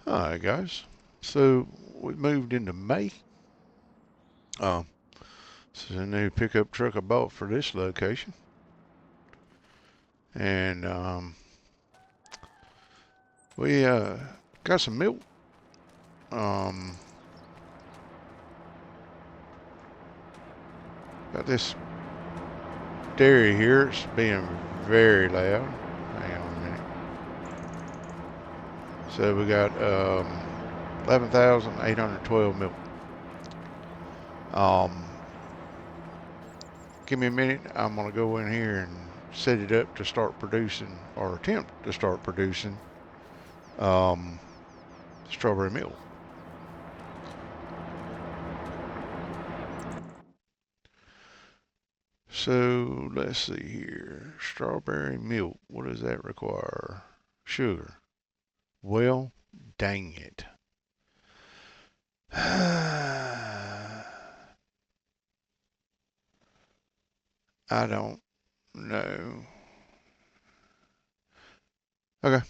Alright guys, so we moved into May. This is a new pickup truck I bought for this location. And we got some milk. Um, got this dairy here. It's being very loud. Hang on a minute. So we got 11,812 milk. Um, Give me a minute. I'm going to go in here and set it up to start producing, or attempt to start producing, um, strawberry milk. So let's see here. Strawberry milk. What does that require? Sugar. Well, dang it. I don't know. Okay.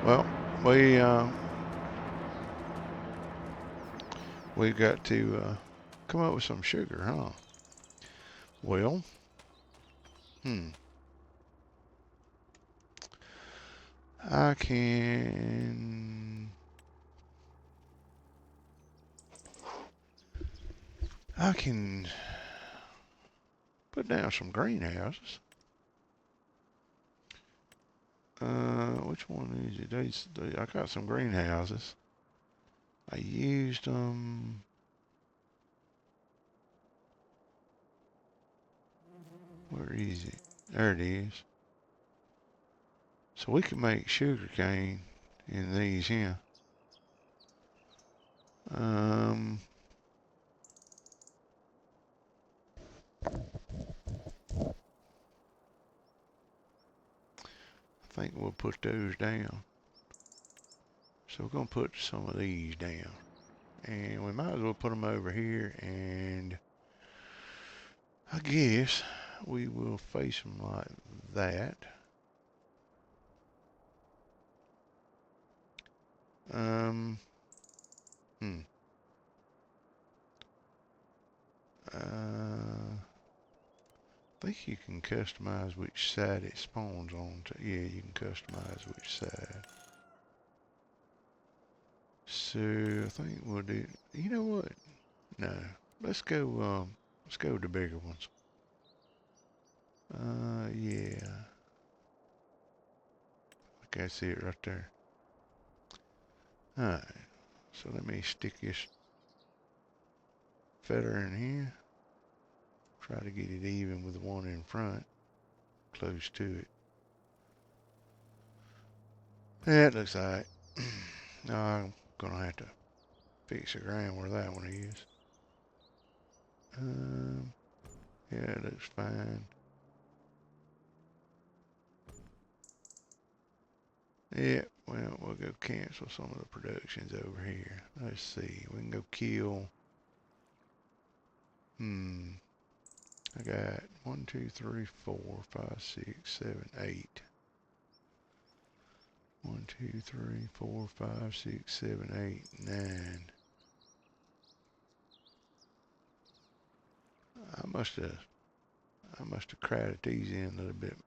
Well, we we've got to come up with some sugar, huh? Well, hmm. I can I can put down some greenhouses. Which one is it? I got some greenhouses. I used them. Where is it? There it is. So we can make sugar cane in these here. Um, I think we'll put those down. So we're going to put some of these down. And we might as well put them over here. And I guess we will face them like that. Um, hmm. I think you can customize which side it spawns on. Yeah, you can customize which side. So I think we'll do. You know what? No, let's go. Let's go with the bigger ones. Yeah. Okay, I see it right there. All right. So let me stick this feather in here. Try to get it even with the one in front, close to it. Yeah, it looks alright. No, I'm gonna have to fix the ground where that one is. Yeah, it looks fine. Yeah, well, we'll go cancel some of the productions over here. Let's see. We can go kill. I got 1, 2, 3, 4, 5, 6, 7, 8. 1, 2, 3, 4, 5, 6, 7, 8, 9. I must have crowded these in a little bit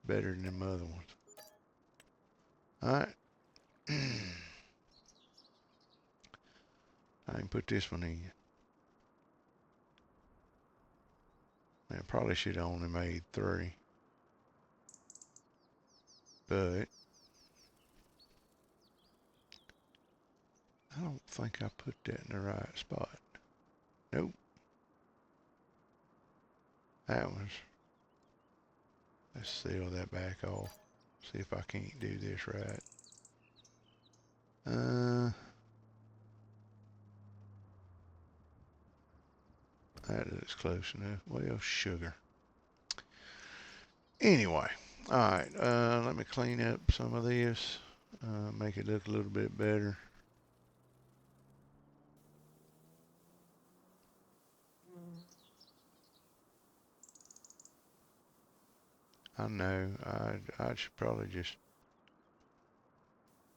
better than them other ones. Alright. I can put this one in. I probably should have only made 3. But I don't think I put that in the right spot. Nope. That was. Let's seal that back off. See if I can't do this right. That looks close enough. Well, sugar. Anyway, alright, let me clean up some of this, make it look a little bit better. I know, I should probably just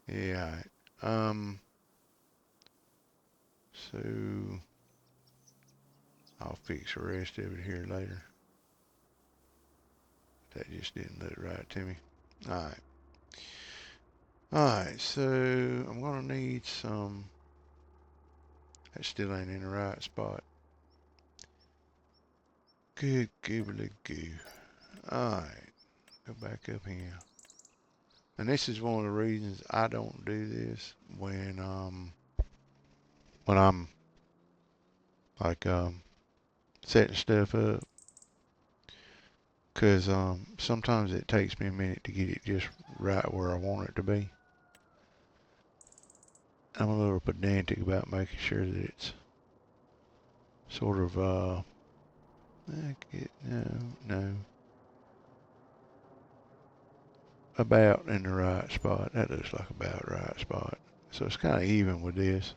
Yeah. So I'll fix the rest of it here later. That just didn't look right to me. Alright. Alright, so I'm gonna need some. That still ain't in the right spot. Good goobly goo. Alright, go back up here. And this is one of the reasons I don't do this when I'm like setting stuff up. Cause sometimes it takes me a minute to get it just right where I want it to be. I'm a little pedantic about making sure that it's sort of no, about in the right spot. That looks like about right spot. So it's kind of even with this.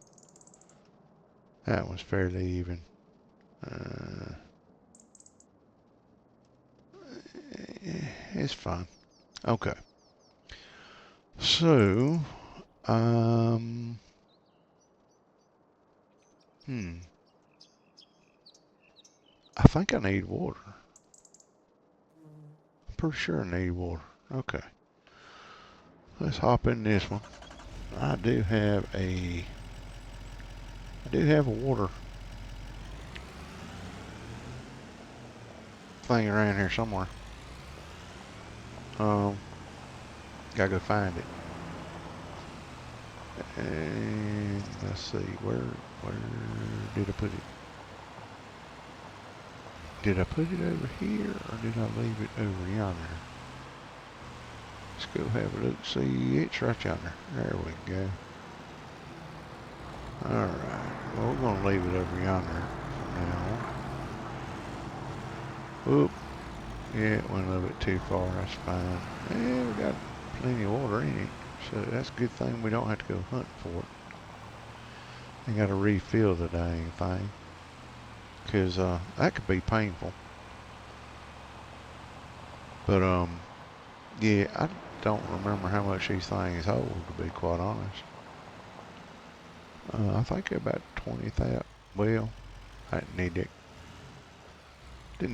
That one's fairly even. It's fine. Okay. So, um, hmm. I think I need water. I'm pretty sure I need water. Okay. Let's hop in this one. I do have a water thing around here somewhere. Um, gotta go find it. And let's see, where did I put it? Did I put it over here or did I leave it over yonder? Let's go have a look. See, it's right yonder. There we go. Alright, well we're gonna leave it over yonder from now on. Oop, yeah, it went a little bit too far, that's fine. Yeah, we got plenty of water in it, so that's a good thing we don't have to go hunting for it. I gotta refill the dang thing, cause that could be painful. But yeah, I don't remember how much these things hold, to be quite honest. I think about 20,000. Well, I didn't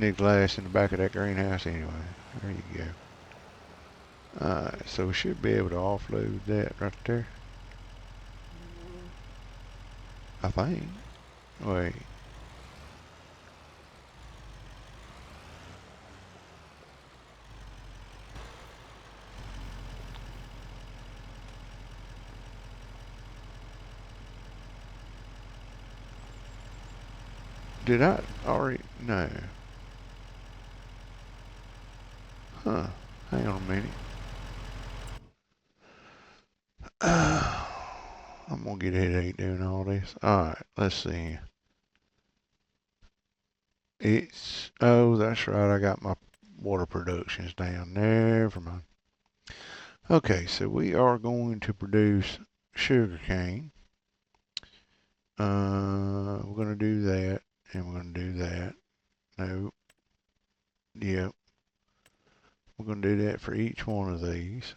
need glass in the back of that greenhouse anyway. There you go. Alright, so we should be able to offload that right there. I think. Wait. Did I already? No. Huh. Hang on a minute. I'm gonna get a headache doing all this. Alright, let's see. Oh, that's right. I got my water productions down. Never mind. Okay, so we are going to produce sugar cane. We're going to do that, and we're going to do that. No. Yep. We're going to do that for each one of these.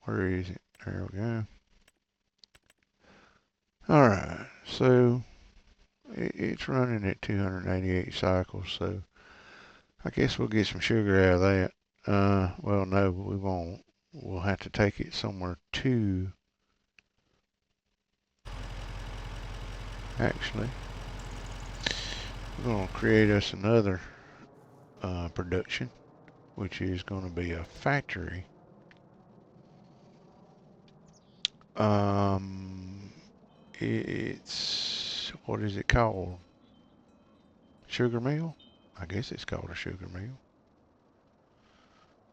Where is it? There we go. All right, so it's running at 288 cycles, so I guess we'll get some sugar out of that. Well, no, we won't. We'll have to take it somewhere to, actually, we're going to create us another production, which is going to be a factory. It's, what is it called? Sugar mill? I guess it's called a sugar mill.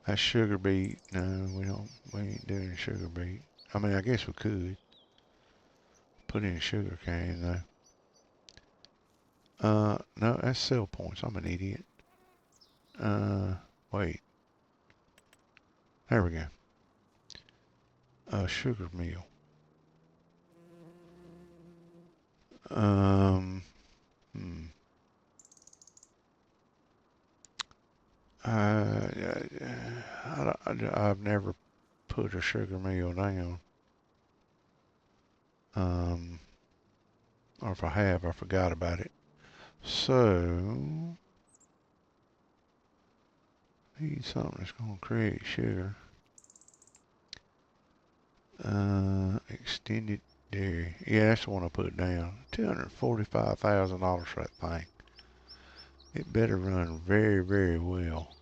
That's sugar beet. No, we ain't doing sugar beet. I mean, I guess we could put in sugar cane though. No, that's sell points. I'm an idiot. Wait. There we go. Sugar mill. Um, hmm. I've never put a sugar mill down. Or if I have, I forgot about it. So, need something that's going to create sugar. Extended dairy. Yeah, that's the one I put down. $245,000 for that thing. It better run very, very well.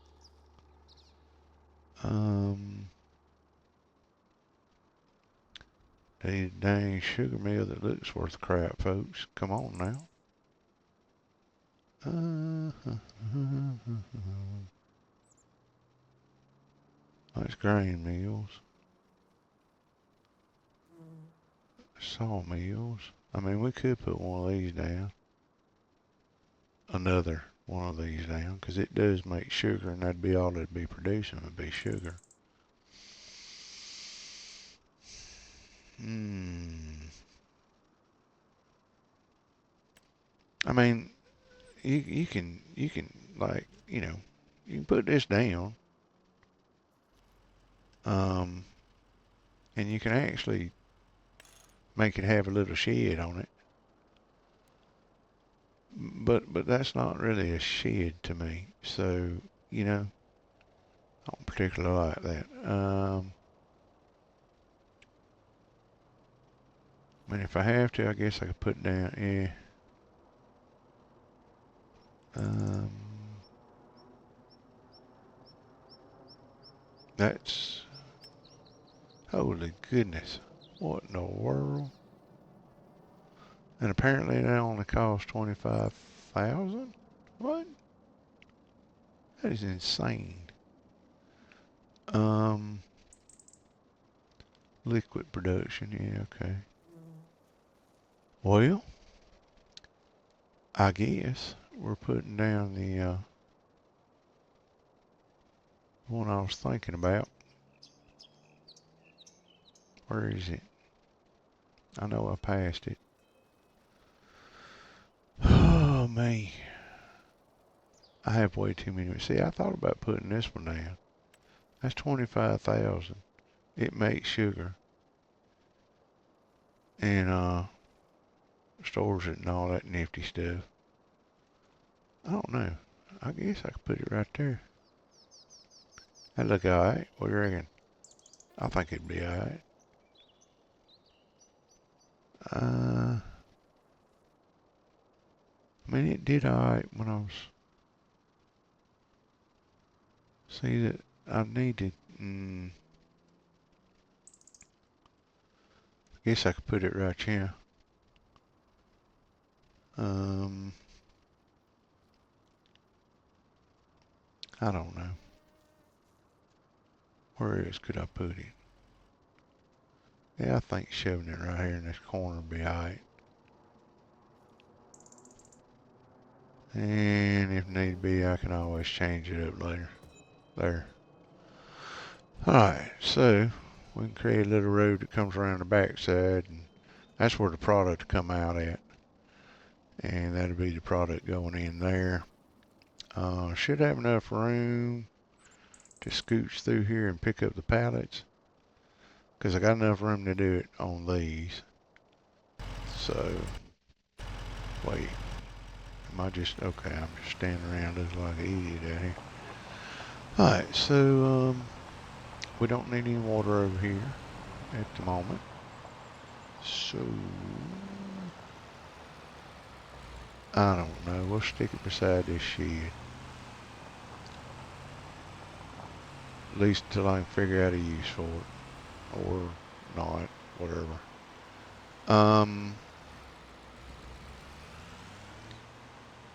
The dang sugar mill that looks worth crap, folks. Come on now. That's grain mills. Sawmills. I mean, we could put one of these down. Another one of these down, because it does make sugar, and that'd be all it'd be producing would be sugar. I mean, you can like, you know, you can put this down, and you can actually make it have a little shed on it. But that's not really a shed to me. So, you know, I don't particularly like that. I mean, if I have to, I guess I could put down, yeah. That's, holy goodness. What in the world? And apparently that only costs 25,000? What? That is insane. Liquid production, yeah, okay. Well, I guess we're putting down the one I was thinking about. Where is it? I know I passed it. Oh, man. I have way too many. See, I thought about putting this one down. That's 25,000. It makes sugar. And stores it and all that nifty stuff. I don't know. I guess I could put it right there. That look alright. What do you reckon? I think it'd be alright. I mean, it did alright when I was... See that I needed... I guess I could put it right here. I don't know. Where else could I put it? Yeah, I think shoving it right here in this corner would be alright. And if need be, I can always change it up later. There. Alright, so we can create a little road that comes around the backside, and that's where the product will come out at. And that'll be the product going in there. Should have enough room to scooch through here and pick up the pallets, because I got enough room to do it on these. So, wait. Am I just, okay, I'm just standing around looking like an idiot out here. Alright, so, we don't need any water over here at the moment. So, I don't know. We'll stick it beside this shed. At least until I can figure out a use for it. Or not, whatever.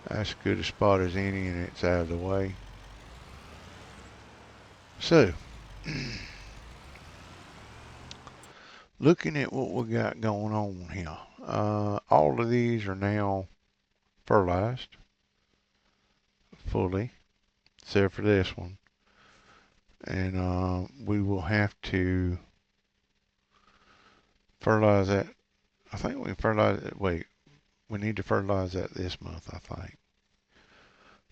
That's as good a spot as any, and it's out of the way. So, looking at what we got going on here, all of these are now fertilized fully, except for this one. And we will have to fertilize that. I think we can fertilize it. Wait, we need to fertilize that this month, I think.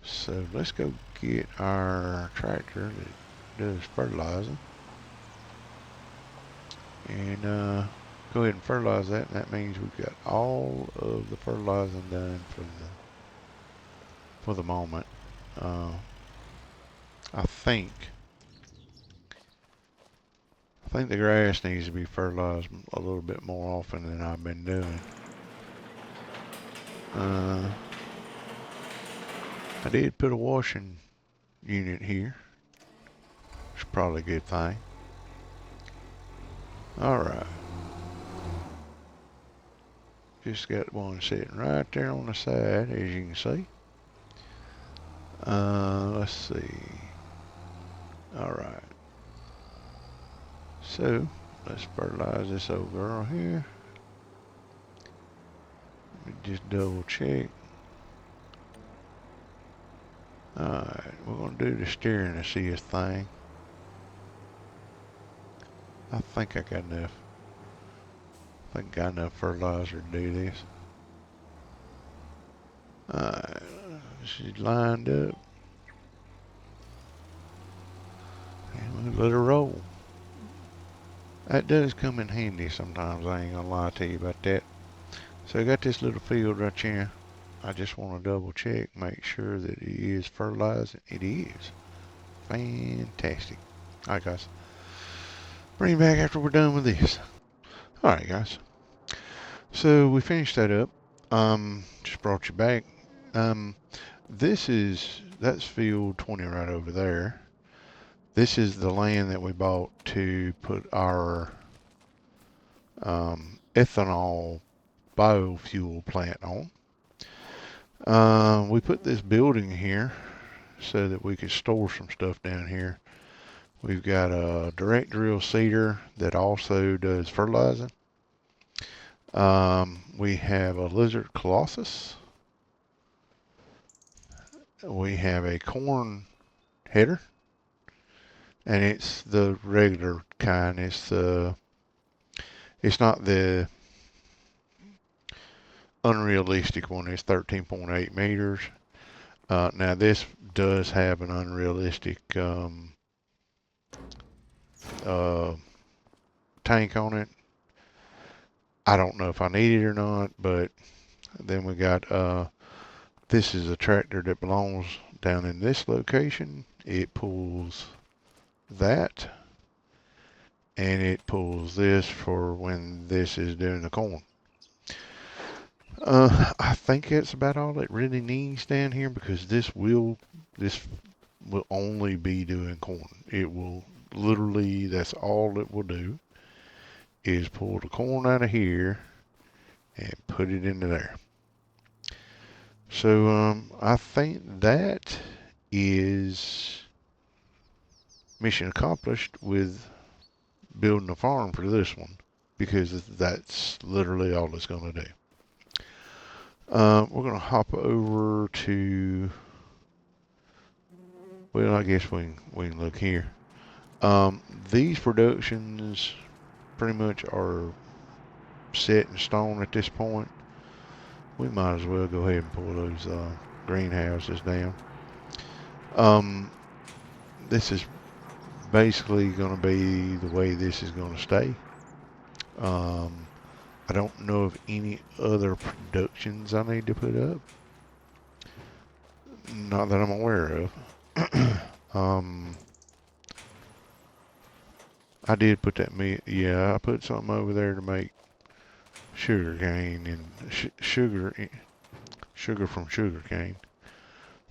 So let's go get our tractor that does fertilizing and go ahead and fertilize that, and that means we've got all of the fertilizing done for the moment. I think the grass needs to be fertilized a little bit more often than I've been doing. I did put a washing unit here. It's probably a good thing. Alright. Just got one sitting right there on the side, as you can see. Let's see. Alright. So, let's fertilize this old girl here. Let me just double check. Alright, we're going to do the steering assist thing. I think I got enough. I think I got enough fertilizer to do this. Alright, she's lined up. And we'll let her roll. That does come in handy sometimes, I ain't gonna lie to you about that. So I got this little field right here. I just want to double check, make sure that it is fertilized. It is. Fantastic. Alright guys. Bring it back after we're done with this. Alright guys. So we finished that up. Just brought you back. That's field 20 right over there. This is the land that we bought to put our ethanol biofuel plant on. We put this building here so that we could store some stuff down here. We've got a direct drill seeder that also does fertilizing. We have a lizard colossus. We have a corn header, and it's the regular kind. It's not the unrealistic one. It's 13.8 meters. Now this does have an unrealistic tank on it. I don't know if I need it or not, but then we got this is a tractor that belongs down in this location. It pulls that, and it pulls this for when this is doing the corn. I think that's about all it really needs down here, because this will only be doing corn. It will literally, that's all it will do, is pull the corn out of here and put it into there. So I think that is mission accomplished with building a farm for this one, because that's literally all it's going to do. We're going to hop over to, well, I guess we can look here. These productions pretty much are set in stone at this point. We might as well go ahead and pull those greenhouses down. This is basically going to be the way this is going to stay. I don't know of any other productions I need to put up. Not that I'm aware of. I did put that I put something over there to make sugar cane and sugar from sugar cane.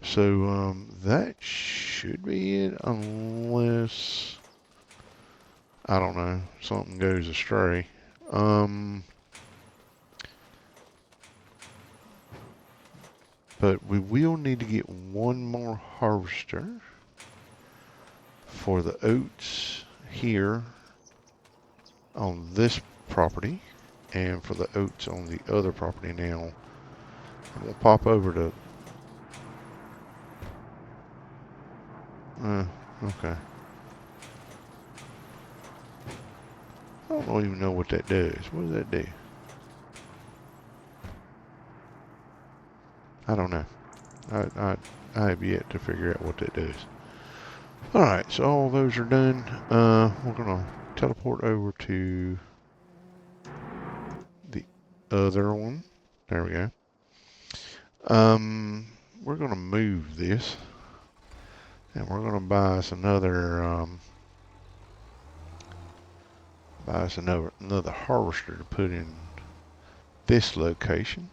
So that should be it, unless, I don't know, something goes astray. But we will need to get one more harvester for the oats here on this property, and for the oats on the other property. Now I'm gonna pop over to okay. I don't even know what that does. What does that do? I don't know. I I have yet to figure out what that does. Alright, so all those are done. We're going to teleport over to the other one. There we go. We're going to move this. And we're going to buy us another, another harvester to put in this location.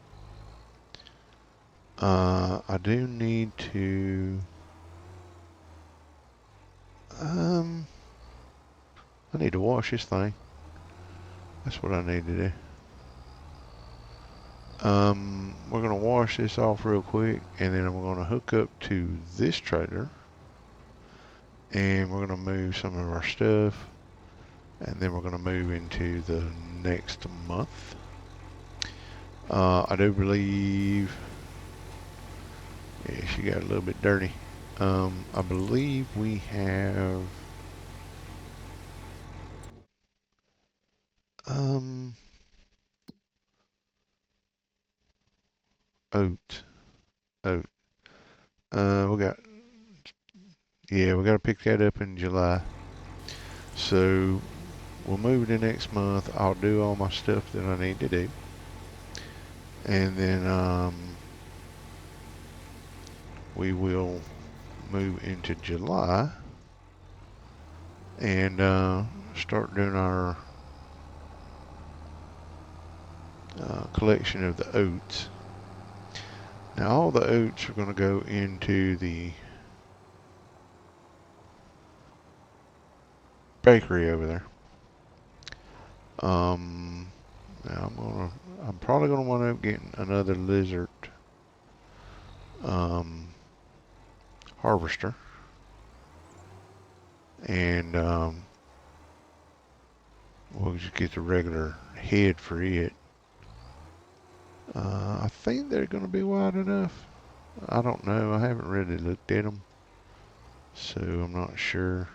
I do need to, I need to wash this thing. That's what I need to do. We're going to wash this off real quick, and then I'm going to hook up to this trailer, and we're going to move some of our stuff, and then we're going to move into the next month. I do believe, yeah, she got a little bit dirty. I believe we have, oat. We got, yeah, we got to pick that up in July. So we'll move to next month. I'll do all my stuff that I need to do. And then we will move into July and start doing our collection of the oats. Now all the oats are going to go into the bakery over there. Now I'm probably gonna wind up getting another lizard harvester, and we'll just get the regular head for it. I think they're gonna be wide enough. I don't know. I haven't really looked at them, so I'm not sure.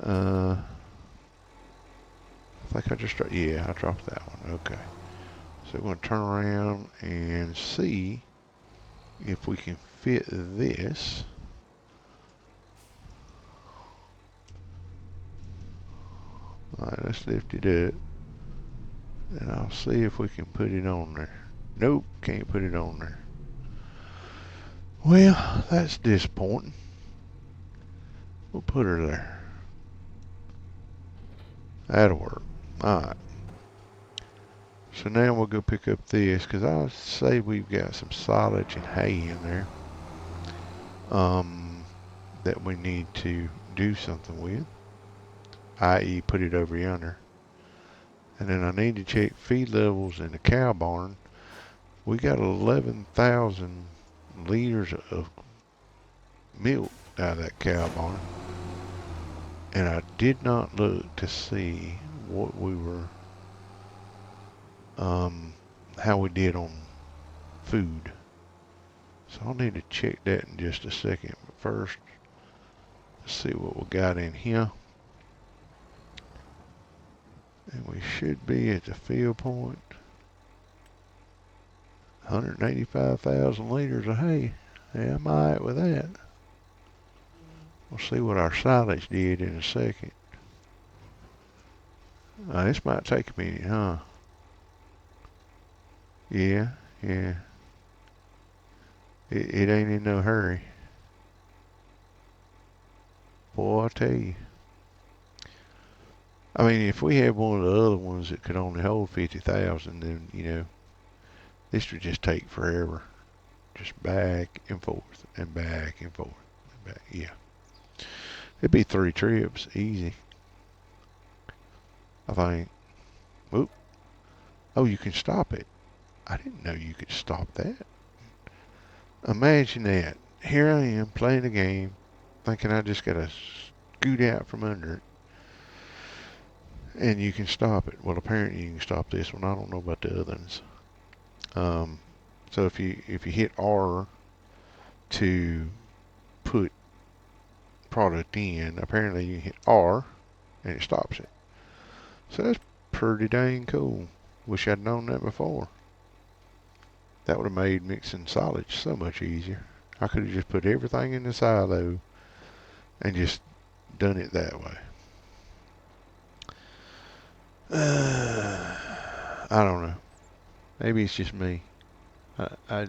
I think I just dropped, yeah, I dropped that one. Okay. So we're going to turn around and see if we can fit this. Alright, let's lift it up. And I'll see if we can put it on there. Nope, can't put it on there. Well, that's disappointing. We'll put her there. That'll work. Alright. So now we'll go pick up this, because I say we've got some silage and hay in there that we need to do something with, i.e. put it over yonder. And then I need to check feed levels in the cow barn. We got 11,000 liters of milk out of that cow barn. And I did not look to see what we were, how we did on food. So I'll need to check that in just a second. But first, let's see what we got in here. And we should be at the field point. 185,000 liters of hay. Yeah, I'm alright with that. We'll see what our silage did in a second. This might take a minute, huh? Yeah. It ain't in no hurry. Boy, I tell you. I mean, if we had one of the other ones that could only hold 50,000, then, you know, this would just take forever. Just back and forth and back and forth and back. Yeah. It'd be 3 trips, easy. I think. Oop. Oh, you can stop it. I didn't know you could stop that. Imagine that. Here I am playing a game, thinking I just gotta scoot out from under it. And you can stop it. Well, apparently you can stop this one. I don't know about the other ones. So if you hit R to put product in, apparently you hit R and it stops it. So that's pretty dang cool. Wish I'd known that before. That would have made mixing silage so much easier. I could have just put everything in the silo and just done it that way. I don't know. Maybe it's just me. I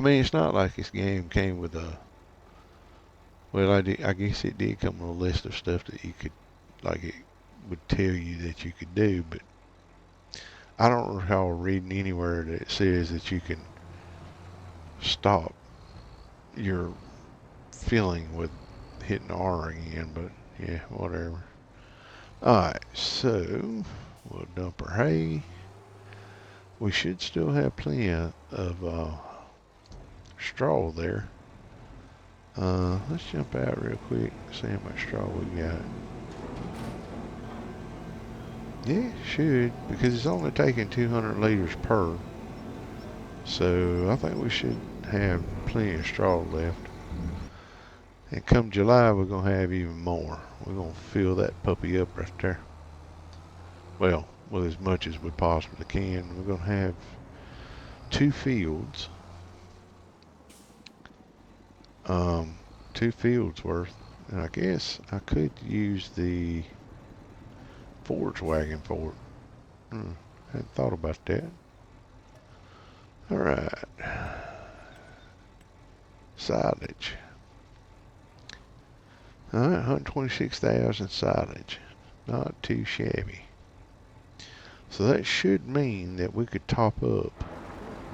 mean, it's not like this game came with a. Well, I guess it did come with a list of stuff that you could, like, it would tell you that you could do, but I don't recall reading anywhere that it says that you can stop your feeling with hitting R again, but yeah, whatever. Alright, so we'll dump our hay. We should still have plenty of straw there. Let's jump out real quick and see how much straw we got. Yeah, should, because it's only taking 200 liters per. So I think we should have plenty of straw left. And come July, we're going to have even more. We're going to fill that puppy up right there. Well, with as much as we possibly can. We're going to have 2 fields. 2 fields worth. And I guess I could use the forage wagon for it. Hadn't thought about that. Alright. Silage. Alright, 126,000 silage. Not too shabby. So that should mean that we could top up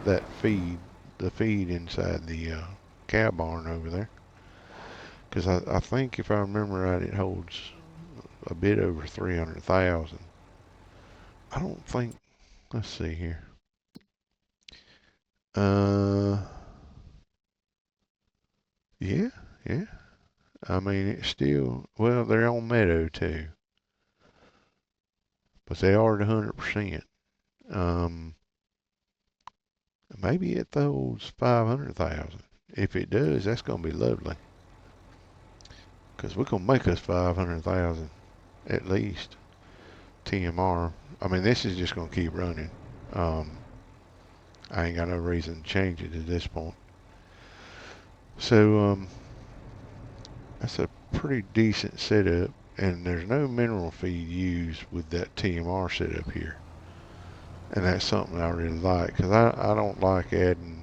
that feed, the feed inside the cow barn over there. Because I think if I remember right, it holds a bit over 300,000. I don't think, let's see here. Yeah. I mean, it's still, well, they're on meadow too. But they are at 100%. Maybe it holds 500,000. If it does, that's going to be lovely. Because we're going to make us 500,000 at least. TMR. I mean, this is just going to keep running. I ain't got no reason to change it at this point. So, that's a pretty decent setup. And there's no mineral feed used with that TMR setup here. And that's something I really like. Because I don't like adding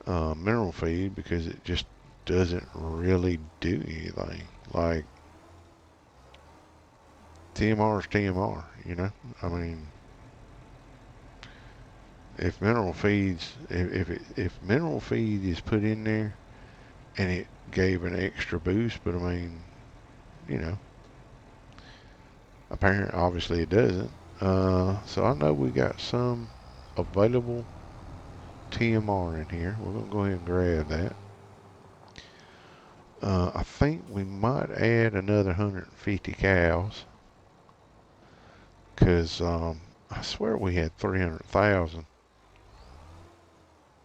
mineral feed because it just doesn't really do anything. Like, TMR is TMR, you know? I mean, if mineral feeds, if mineral feed is put in there and it gave an extra boost, but I mean, you know, apparently, obviously it doesn't. So I know we got some available TMR in here. We're going to go ahead and grab that. I think we might add another 150 cows. Because I swear we had 300,000.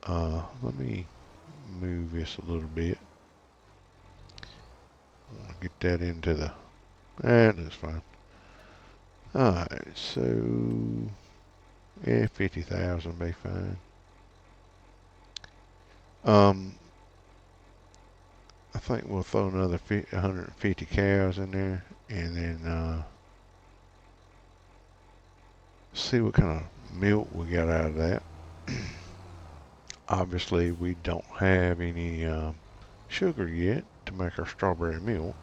Let me move this a little bit. Get that into the... That looks fine. Alright, so... Yeah, 50,000 be fine. I think we'll throw another 150 cows in there. And then see what kind of milk we got out of that. Obviously, we don't have any sugar yet to make our strawberry milk,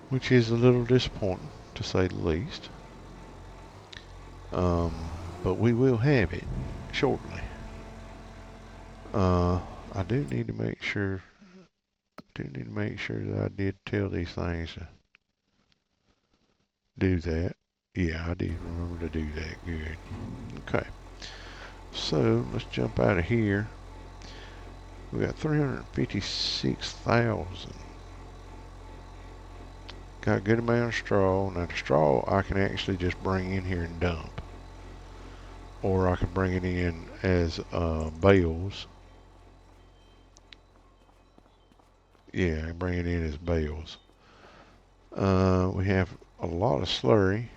which is a little disappointing, to say the least. But we will have it shortly. I do need to make sure. That I did tell these things to do that. Yeah, I did remember to do that. Good. Okay. So let's jump out of here. We got 356,000. Got a good amount of straw. Now the straw I can actually just bring in here and dump. Or I can bring it in as bales. Yeah, I can bring it in as bales. We have a lot of slurry.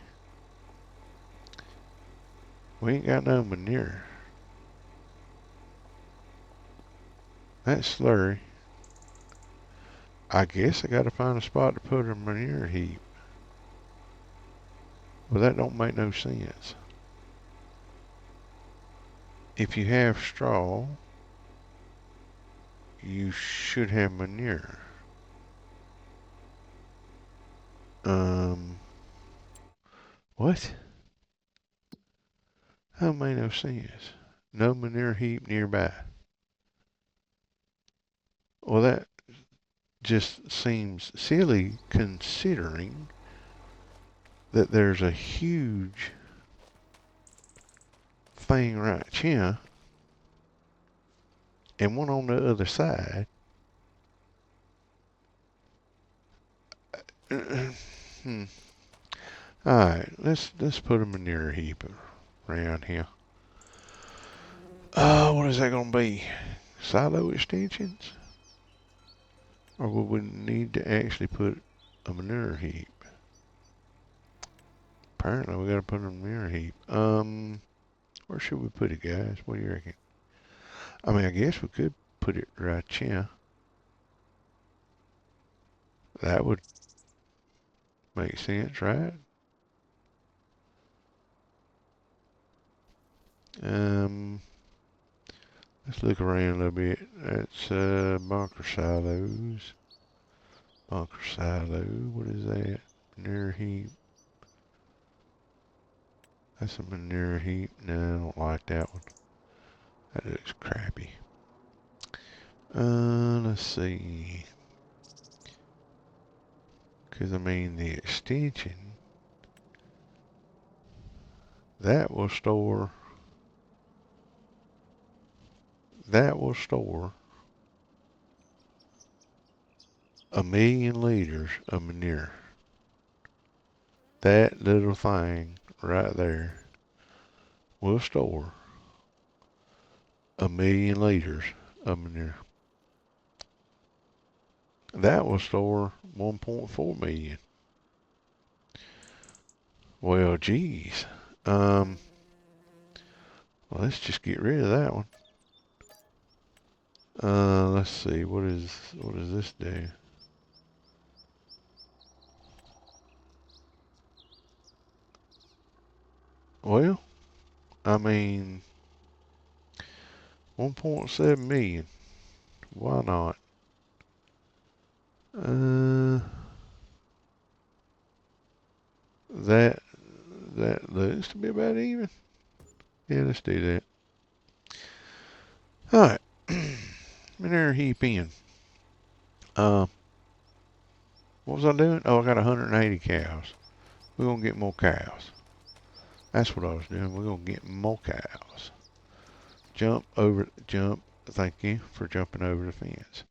We ain't got no manure. That's slurry. I guess I gotta find a spot to put a manure heap. Well, that don't make no sense. If you have straw, you should have manure. What? That made no sense. No manure heap nearby. Well, that just seems silly considering that there's a huge thing right here and one on the other side. Alright, let's put a manure heap around here. What is that gonna be? Silo extensions? Or would we need to actually put a manure heap? Apparently we gotta put a manure heap. Where should we put it, guys? What do you reckon? I mean, I guess we could put it right here. That would make sense, right? Let's look around a little bit. That's bunker silos. Bunker silo. What is that? Manure heap. That's a manure heap. No, I don't like that one. That looks crappy. Let's see. Because, I mean, the extension, that will store 1,000,000 liters of manure. That little thing right there will store 1,000,000 liters of manure. That will store 1.4 million. Well, geez. Well, let's just get rid of that one. Let's see. What does this do? Well, I mean, 1.7 million. Why not? That looks to be about even. Yeah, let's do that. All right. Manure heap in. What was I doing? Oh, I got 180 cows. We're gonna get more cows. That's what I was doing. We're gonna get more cows. Jump. Thank you for jumping over the fence.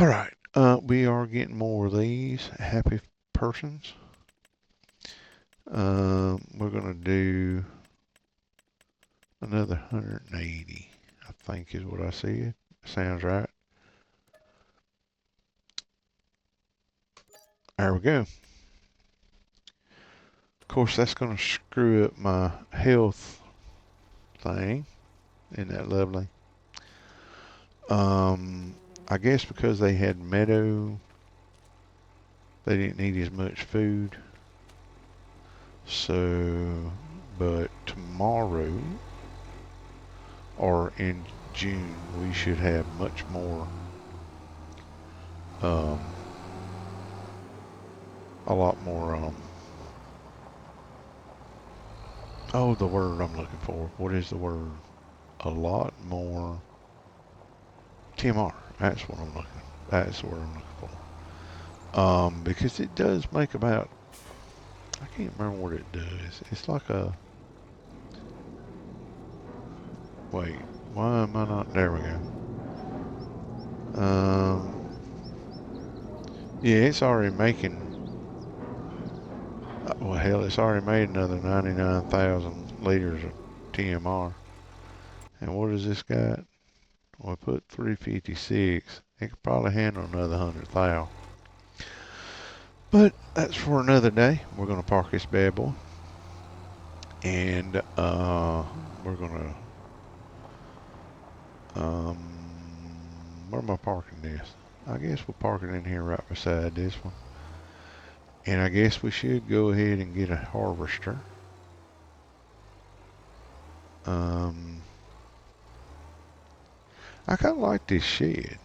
All right. We are getting more of these happy persons. We're gonna do another 180. I think is what I said. Sounds right. There we go. Of course, that's going to screw up my health thing. Isn't that lovely? I guess because they had meadow, they didn't need as much food. So, but tomorrow or in June, we should have much more, a lot more, oh, the word I'm looking for. What is the word? A lot more TMR. That's what I'm looking. That's the word I'm looking for. Because it does make about, I can't remember what it does. It's like a, wait, why am I not, there we go. Yeah, it's already making, well, hell, it's already made another 99,000 liters of TMR. And what has this got? Well, I put 356. It could probably handle another 100,000. But that's for another day. We're going to park this bad boy. And we're going to where am I parking this? I guess we'll park it in here right beside this one. And I guess we should go ahead and get a harvester. I kind of like this shed.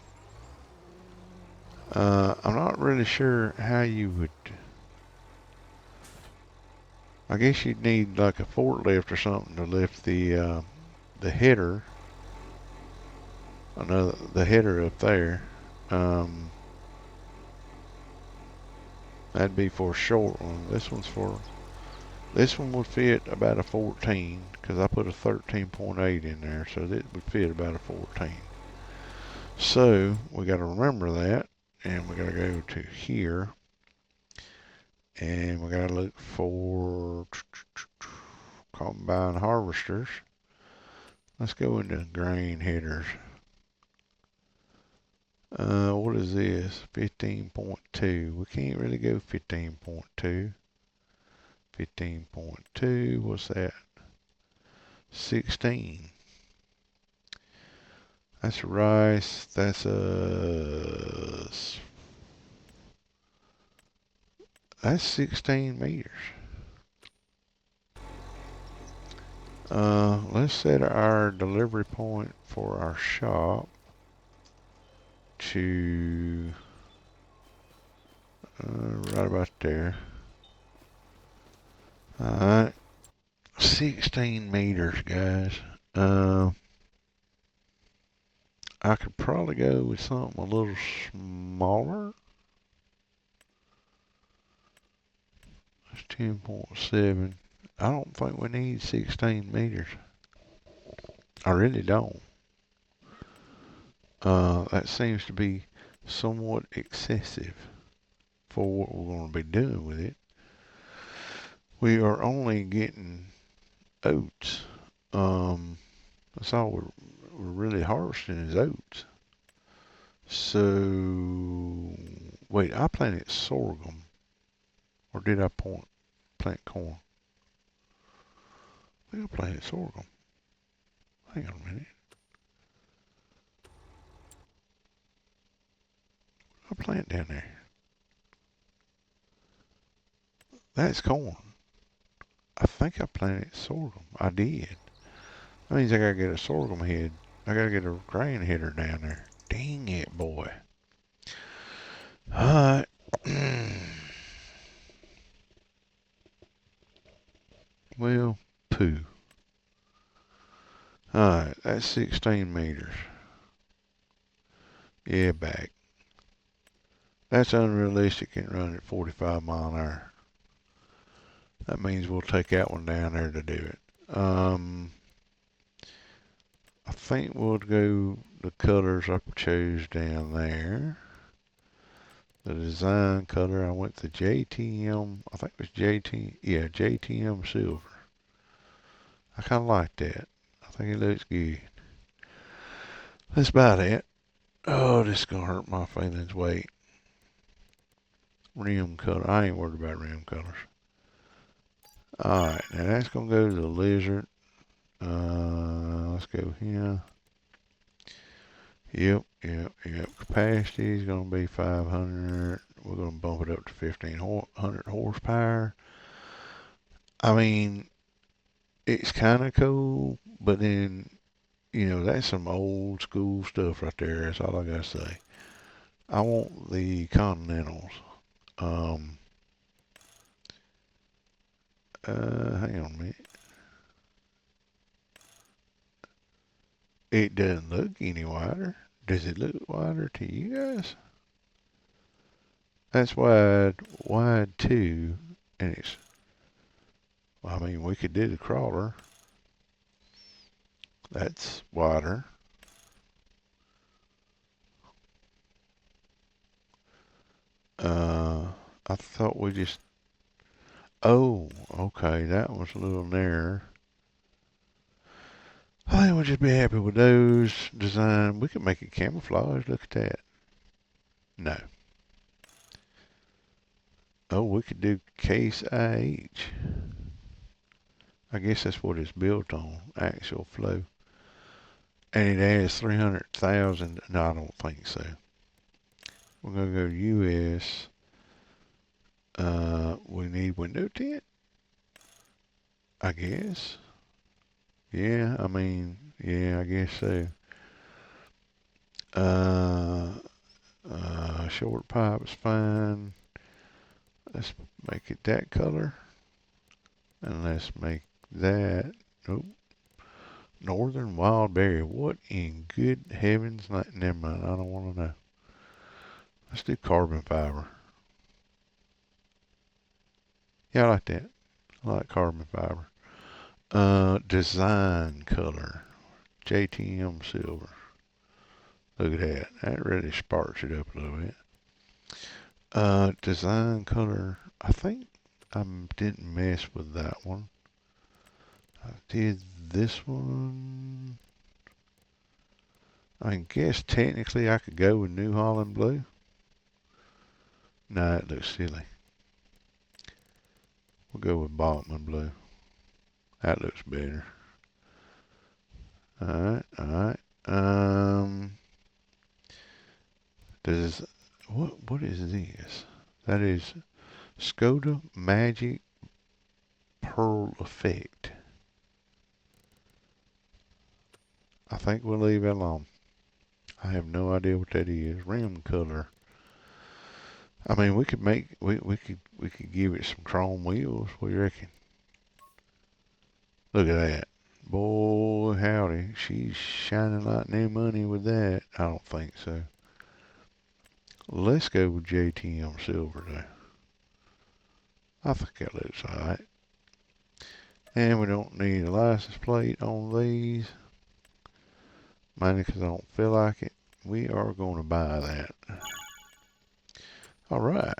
I'm not really sure how you would. I guess you'd need like a forklift or something to lift the header. The header up there. That'd be for a short one. This one would fit about a 14 because I put a 13.8 in there, so that would fit about a 14. So we got to remember that, and we got to go to here, and we got to look for combine harvesters. Let's go into grain headers. What is this? 15.2. We can't really go 15.2. 15.2. What's that? 16. That's rice. That's 16 meters. Let's set our delivery point for our shop to right about there. Alright, 16 meters, guys. I could probably go with something a little smaller. It's 10.7. I don't think we need 16 meters. I really don't. That seems to be somewhat excessive for what we're going to be doing with it. We are only getting oats. That's all we're really harvesting is oats. So, wait, I planted sorghum. Or did I plant corn? I think I planted sorghum. Hang on a minute. I plant down there. That's corn. I think I planted sorghum. I did. That means I gotta get a sorghum head. I gotta get a grain header down there. Dang it, boy. Alright. Well, poo. Alright, that's 16 meters. Yeah, back. That's unrealistic and run at 45 mile an hour. That means we'll take that one down there to do it. I think we'll go the colors I chose down there. The design color, I went to JTM, I think it was JTM silver. I kind of like that. I think it looks good. That's about it. Oh, this is going to hurt my feelings. Wait. Rim color. I ain't worried about rim colors. Alright, now that's going to go to the lizard. Let's go here. Yep. Capacity is going to be 500. We're going to bump it up to 1500 horsepower. I mean, it's kind of cool, but then, you know, that's some old school stuff right there. That's all I got to say. I want the Continentals. Hang on a minute. It doesn't look any wider. Does it look wider to you guys? That's wide too, and it's, well, I mean, we could do the crawler. That's wider. I thought we just, oh, okay, that was a little narrower. I think we'll just be happy with those design. We could make it camouflage. Look at that. No. Oh, we could do case IH. I guess that's what it's built on, axial flow. And it has 300,000. No, I don't think so. We're going to go US. We need window tint, I guess. Yeah, I mean, yeah, I guess so. Short pipe's fine. Let's make it that color. And let's make that. Oh, Northern Wild Berry. What in good heavens? Never mind, I don't want to know. Let's do carbon fiber. Yeah, I like that. I like carbon fiber. Design color. JTM silver. Look at that. That really sparks it up a little bit. Design color. I think I didn't mess with that one. I did this one. I guess technically I could go with New Holland blue. No, it looks silly. We'll go with Bachman blue. That looks better. Alright, alright. What is this? That is Skoda Magic Pearl Effect. I think we'll leave it alone. I have no idea what that is. Rim color. I mean, we could give it some chrome wheels. What do you reckon? Look at that. Boy, howdy. She's shining like new money with that. I don't think so. Let's go with JTM silver though. I think that looks alright. And we don't need a license plate on these. Mainly because I don't feel like it. We are going to buy that. Alright.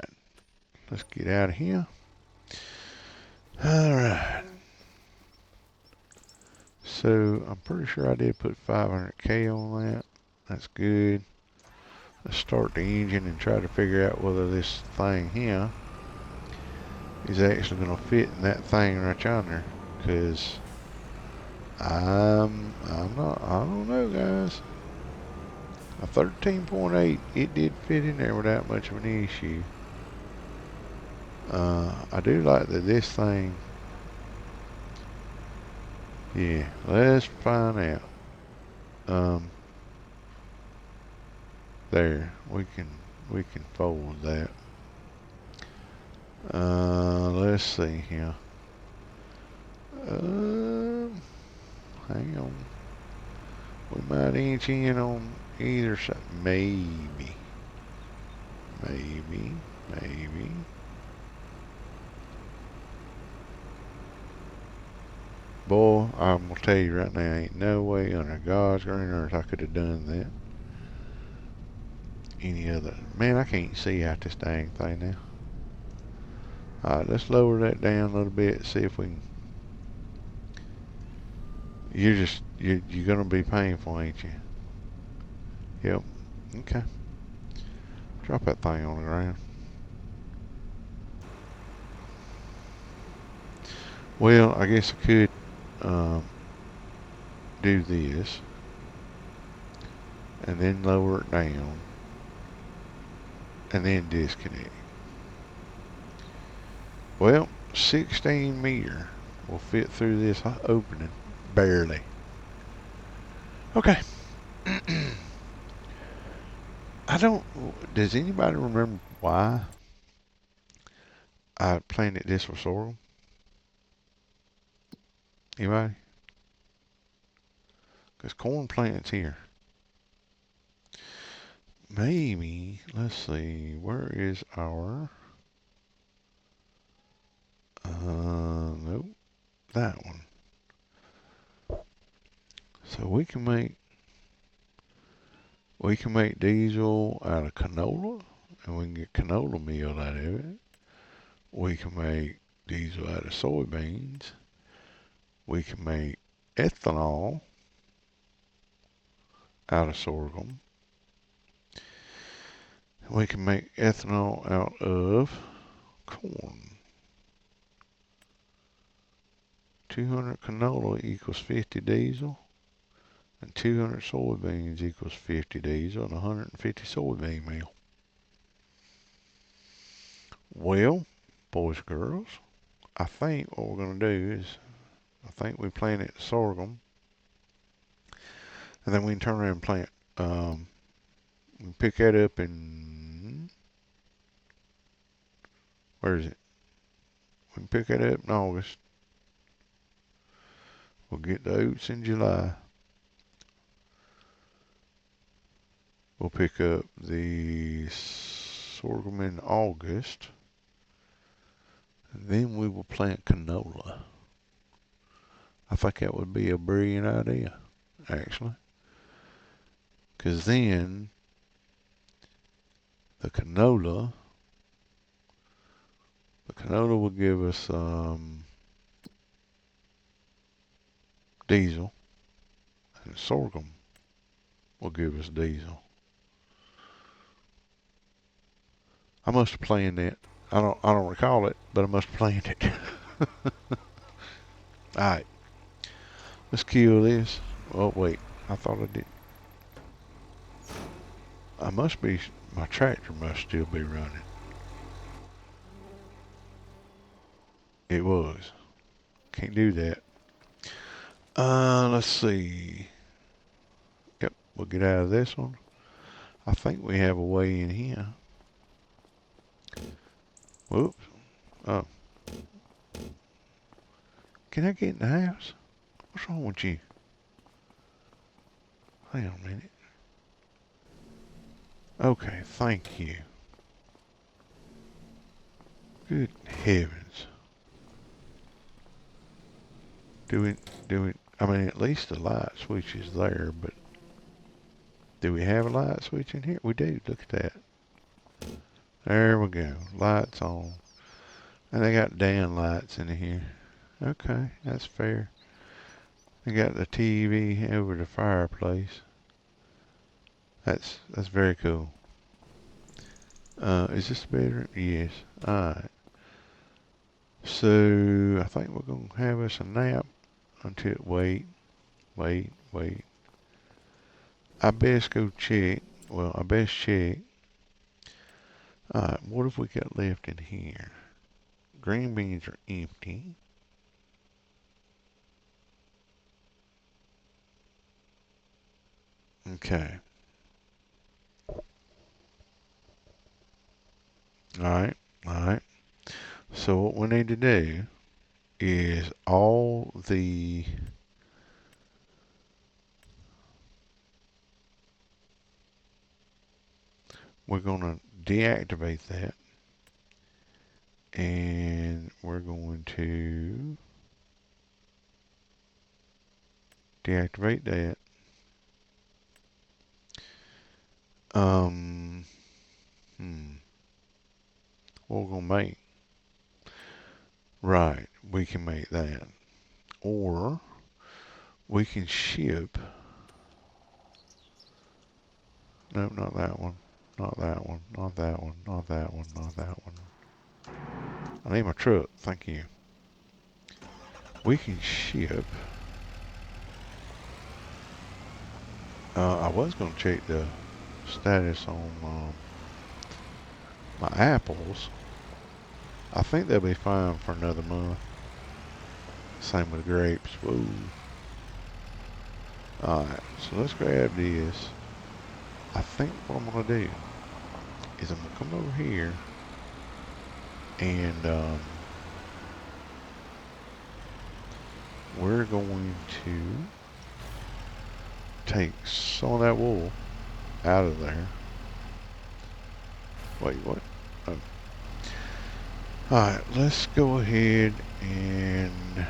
Let's get out of here. Alright. So I'm pretty sure I did put 500K on that. That's good. Let's start the engine and try to figure out whether this thing here is actually going to fit in that thing right yonder. Because I'm not, I don't know, guys. A 13.8, it did fit in there without much of an issue. I do like that this thing. Yeah, let's find out. There, we can fold that. Let's see here. Hang on. We might inch in on either side. Maybe. Boy, I'm gonna tell you right now, ain't no way under God's green earth I could have done that. Any other. Man, I can't see out this dang thing now. Alright, let's lower that down a little bit, see if we can. You're gonna be painful, ain't you? Yep. Okay. Drop that thing on the ground. Well, I guess I could do this and then lower it down and then disconnect. Well, 16 meter will fit through this opening, barely. Okay. Does anybody remember why I planted this with sorghum? Anybody? Because corn plants here. Maybe, let's see, where is our, nope, that one. So we can make diesel out of canola, and we can get canola meal out of it. We can make diesel out of soybeans. We can make ethanol out of sorghum. We can make ethanol out of corn. 200 canola equals 50 diesel. And 200 soybeans equals 50 diesel and 150 soybean meal. Well, boys and girls, I think what we're going to do is, I think we plant it sorghum, and then we can turn around and plant, we can pick that up in, where is it? We can pick that up in August. We'll get the oats in July. We'll pick up the sorghum in August. And then we will plant canola. I think that would be a brilliant idea, actually. Because then the canola will give us diesel, and sorghum will give us diesel. I must have planned that. I don't recall it, but I must have planned it. Alright. Let's kill this. Oh wait, I thought I did. My tractor must still be running. It was. Can't do that. Let's see. Yep, we'll get out of this one. I think we have a way in here. Whoops. Oh. Can I get in the house? What's wrong with you? Hang on a minute. Okay, thank you. Good heavens. I mean, at least the light switch is there, but do we have a light switch in here? We do, look at that. There we go, lights on. And they got down lights in here. Okay, that's fair. They got the TV over the fireplace. That's very cool. Is this the bedroom? Yes. Alright. So, I think we're going to have us a nap until, wait. I best go check. Well, I best check. Alright, what have we got left in here? Green beans are empty. Okay. Alright. So what we need to do is we're going to deactivate that. And we're going to deactivate that. What we're going to make? Right, we can make that. Or we can ship. Nope, not that one. Not that one. Not that one. Not that one. Not that one. I need my truck. Thank you. We can ship. I was going to check the status on my apples. I think they'll be fine for another month. Same with the grapes. Whoa. Alright, so let's grab this. I think what I'm going to do is I'm going to come over here and we're going to take some of that wool out of there. Wait, what? Oh. Alright, let's go ahead and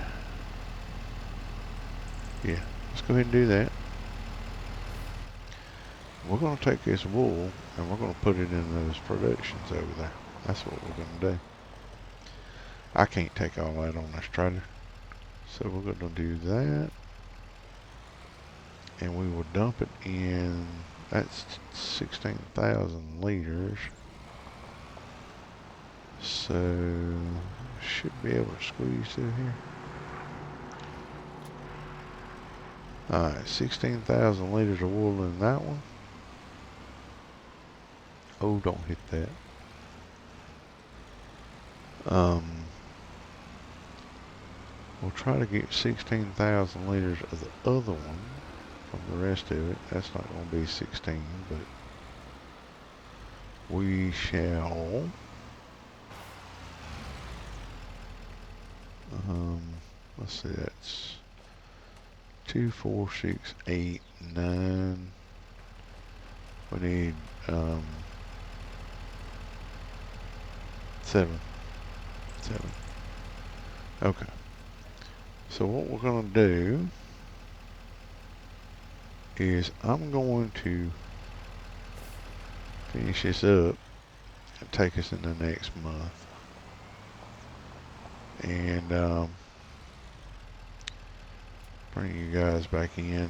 yeah, let's go ahead and do that. We're going to take this wool and we're going to put it in those productions over there. That's what we're going to do. I can't take all that on this trailer. So we're going to do that. And we will dump it in, that's 16,000 liters. So, should be able to squeeze through here. Alright, 16,000 liters of wool in that one. Oh, don't hit that. We'll try to get 16,000 liters of the other one from the rest of it. That's not going to be 16, but we shall. Let's see, that's 2, 4, 6, 8, 9. We need 7. Okay. So what we're going to do is I'm going to finish this up and take us in the next month. And bring you guys back in.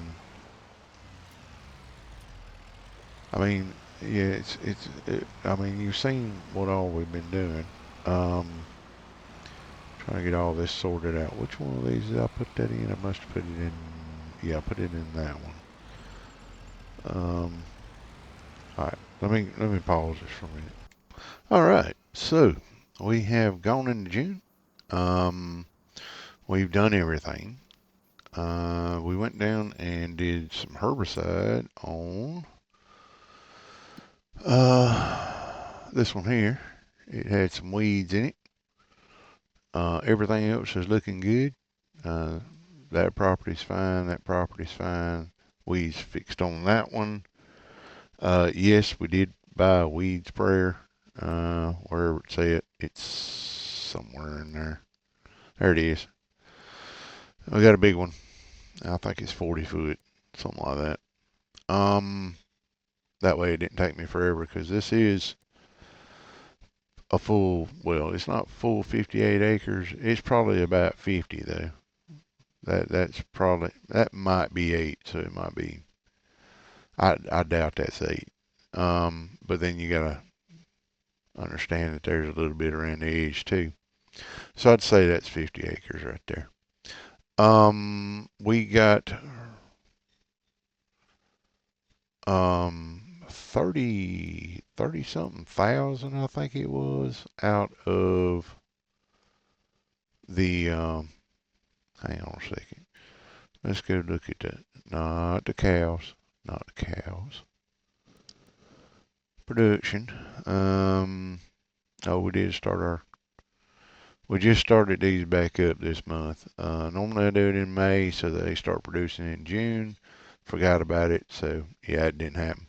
I mean, yeah, I mean, you've seen what all we've been doing. Trying to get all this sorted out. Which one of these did I put that in? I must have put it in. Yeah, I put it in that one. All right. Let me pause this for a minute. All right. So we have gone into June. We've done everything. We went down and did some herbicide on this one here. It had some weeds in it. Everything else is looking good. That property's fine. That property's fine. Weeds fixed on that one. Yes, we did buy a weed sprayer. Wherever it's at, it's somewhere in there. There it is. We got a big one. I think it's 40 foot, something like that. That way it didn't take me forever because this is a full, well, it's not full 58 acres. It's probably about 50 though. That's probably, that might be 8, so it might be, I doubt that's 8. But then you gotta understand that there's a little bit around the edge too. So I'd say that's 50 acres right there. We got 30 something thousand, I think it was, out of the hang on a second. Let's go look at that. Not the cows. Production. Oh, we just started these back up this month. Normally I do it in May so they start producing in June. Forgot about it, so yeah, it didn't happen.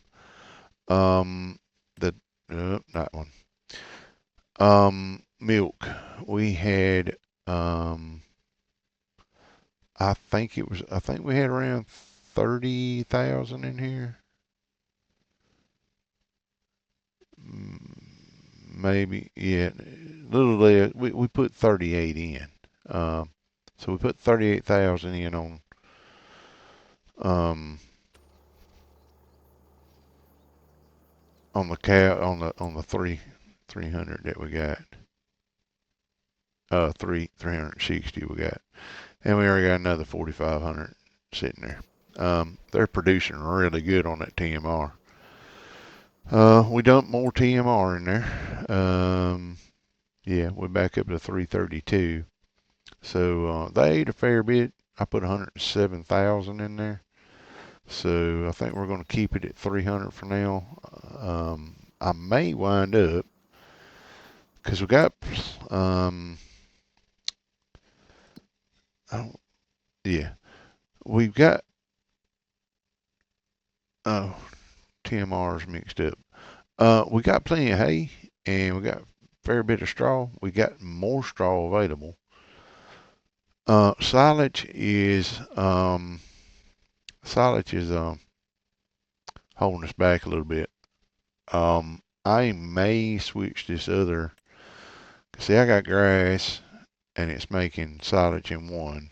That one. Milk. We had, I think we had around 30,000 in here. Maybe, yeah, a little less. We put 38 in. So we put 38,000 in on the cow, on the 300 that we got. 360 we got. And we already got another 4,500 sitting there. They're producing really good on that TMR. We dumped more TMR in there. Yeah, we're back up to 332. So they ate a fair bit. I put 107,000 in there. So I think we're going to keep it at 300 for now. I may wind up, because we got, yeah, we've got, oh, TMR's mixed up. We got plenty of hay and we got a fair bit of straw. We got more straw available. Silage is holding us back a little bit. I may switch this other. See, I got grass and it's making silage in one.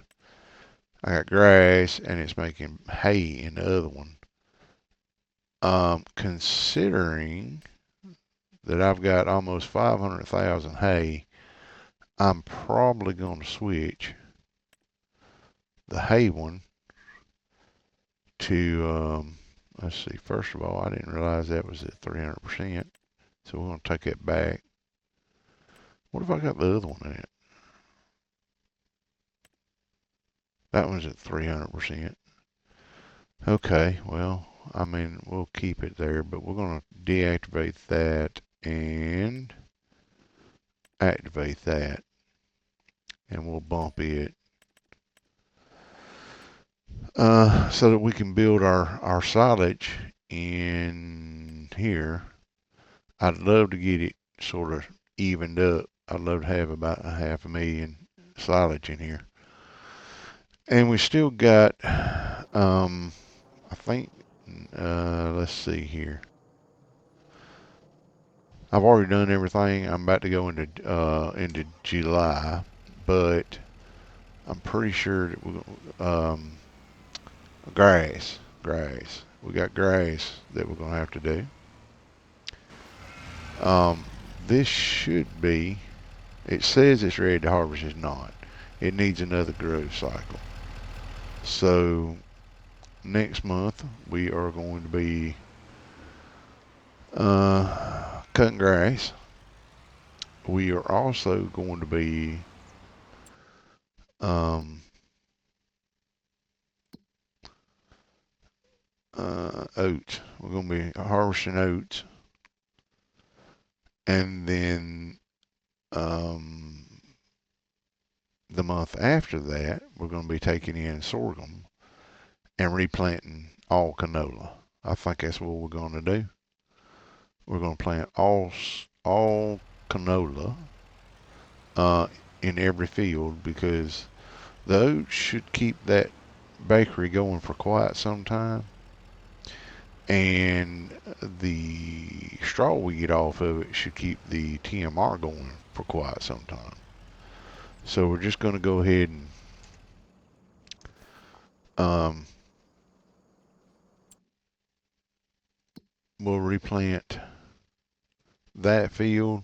I got grass and it's making hay in the other one. Considering that I've got almost 500,000 hay, I'm probably going to switch the hay one to, let's see, first of all, I didn't realize that was at 300%. So we're going to take it back. What if I got the other one at? That one's at 300%. Okay, well, I mean, we'll keep it there, but we're going to deactivate that and activate that. And we'll bump it so that we can build our silage in here. I'd love to get it sort of evened up. I'd love to have about 500,000 silage in here. And we still got, I think, let's see here. I've already done everything. I'm about to go into July, but I'm pretty sure that grass. We got grass that we're gonna have to do. This should be. It says it's ready to harvest. It's not. It needs another growth cycle. So next month we are going to be cutting grass. We are also going to be oats. We're going to be harvesting oats, and then the month after that we're going to be taking in sorghum and replanting all canola. I think that's what we're going to do. We're going to plant all canola in every field, because the oats should keep that bakery going for quite some time, and the straw we get off of it should keep the TMR going for quite some time. So we're just going to go ahead and we'll replant that field,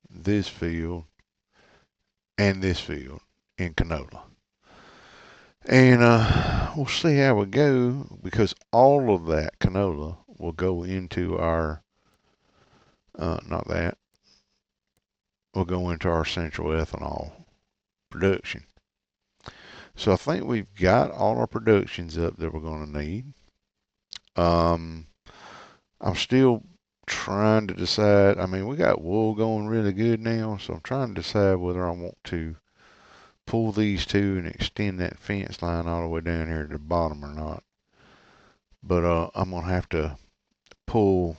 this field, and this field in canola. And we'll see how we go, because all of that canola will go into our, not that, will go into our central ethanol production. So I think we've got all our productions up that we're going to need. I'm still trying to decide. I mean, we got wool going really good now, so I'm trying to decide whether I want to pull these two and extend that fence line all the way down here to the bottom or not. But I'm going to have to pull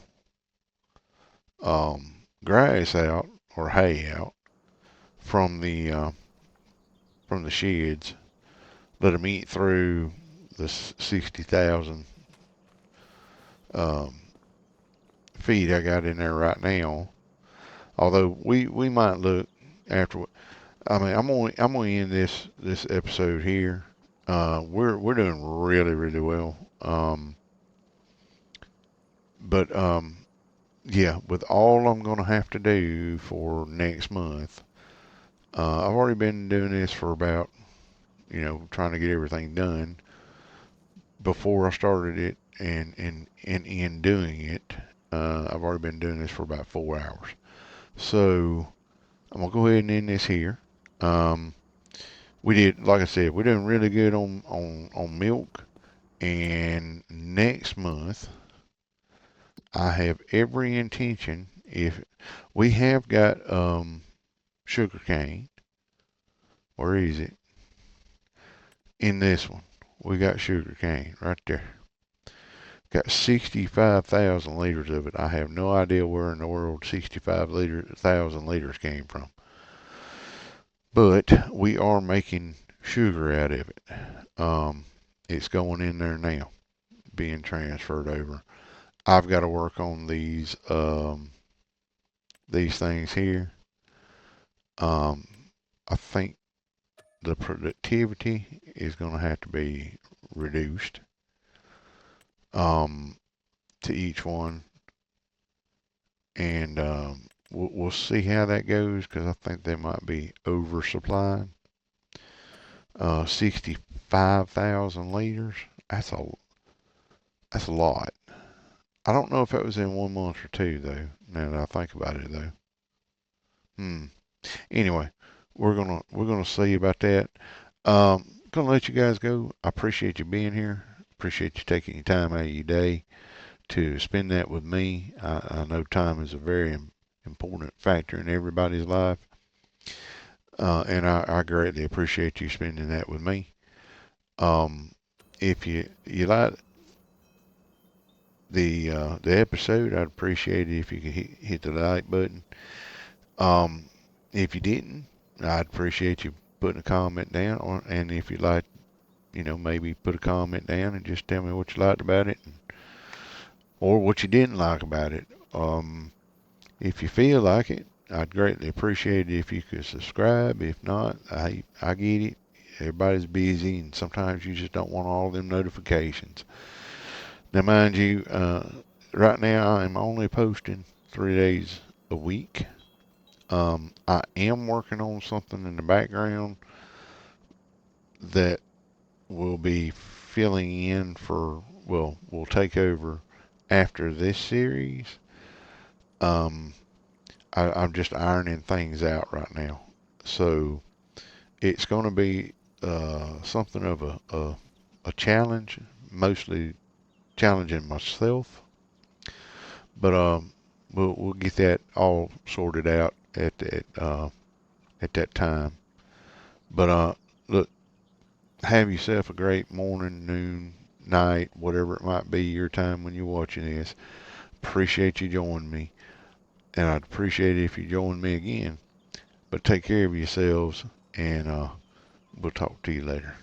grass out, or hay out, from the sheds. Let them eat through the 60,000 feed I got in there right now. Although we might look after. I mean, I'm gonna end this episode here. We're doing really well. But yeah, with all I'm gonna have to do for next month, I've already been doing this for about, trying to get everything done before I started it, and in doing it, I've already been doing this for about 4 hours. So I'm gonna go ahead and end this here. We did, like I said, we're doing really good on milk, and next month I have every intention, if we have got sugar cane. Where is it? In this one, we got sugar cane right there. Got 65,000 liters of it. I have no idea where in the world 65,000 liters came from. But we are making sugar out of it. It's going in there now, being transferred over. I've got to work on these things here. I think the productivity is going to have to be reduced to each one, and we'll see how that goes, because I think they might be oversupplied. 65,000 liters. That's a lot. I don't know if that was in 1 month or two though. Now that I think about it though. Anyway, we're gonna see about that. Gonna let you guys go. I appreciate you being here. Appreciate you taking your time out of your day to spend that with me. I know time is a very important factor in everybody's life, and I greatly appreciate you spending that with me. Um, if you like the episode, I'd appreciate it if you could hit the like button. Um, if you didn't, I'd appreciate you putting a comment down, and if you'd like, maybe put a comment down and just tell me what you liked about it, or what you didn't like about it. If you feel like it, I'd greatly appreciate it if you could subscribe. If not, I get it. Everybody's busy, and sometimes you just don't want all them notifications. Now, mind you, right now I'm only posting 3 days a week. I am working on something in the background that will be filling in will take over after this series. Um, I'm just ironing things out right now. So it's going to be something of a challenge, mostly challenging myself. But we'll get that all sorted out at that time. But look, have yourself a great morning, noon, night, whatever it might be your time when you're watching this. Appreciate you joining me, and I'd appreciate it if you join me again. But take care of yourselves, and we'll talk to you later.